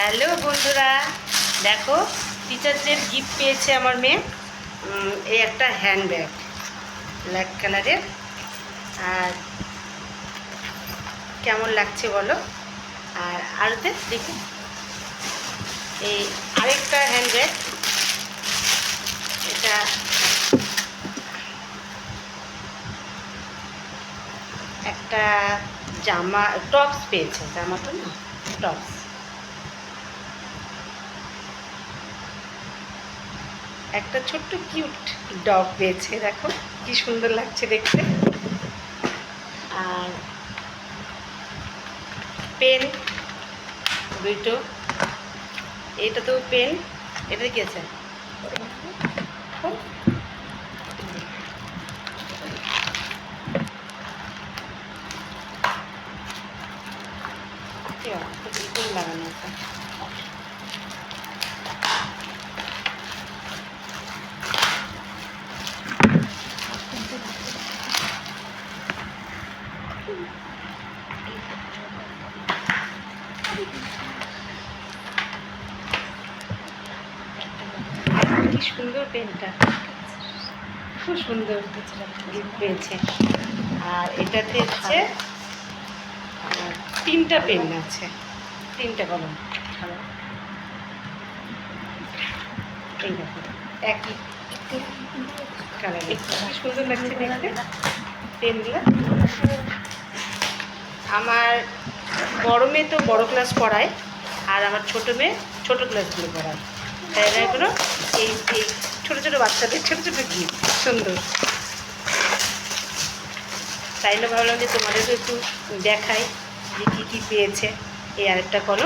Hello বন্ধুরা, দেখো teacher day gift পেয়েছে আমার মেয়ে। এই একটা হ্যান্ডব্যাগ ব্ল্যাক কালারের। আর কেমন লাগছে বলো। আর আরতে দেখি এই আরেকটা হ্যান্ডব্যাগ, এটা একটা জামা টপস পেয়েছে, জামাটা না টপস। একটা ছোট্ট কিউট ডগ পেয়েছে, দেখো কি সুন্দর লাগছে দেখতে। আর পেন দুটো, এটা তো পেন, এটা কি আছে? লাগানো আছে। কি সুন্দর পেনটা, খুব সুন্দর গিফট পেয়েছে। আর এটাতে হচ্ছে তিনটা পেন আছে, তিনটা কলম। এই দেখো একই কালারে, কি সুন্দর লাগছে দেখতে পেনগুলো। আমার বড় মেয়ে তো বড় ক্লাস পড়ায়, আর আমার ছোটো মেয়ে ছোটো ক্লাসগুলো পড়ায়। তাই এগুলো এই এই ছোটো ছোটো বাচ্চাদের ছোটো ছোটো গিফট সুন্দর। তাই না ভাবলাম যে তোমাদেরকে একটু দেখাই যে কী কী পেয়েছে। এই আরেকটা কলম।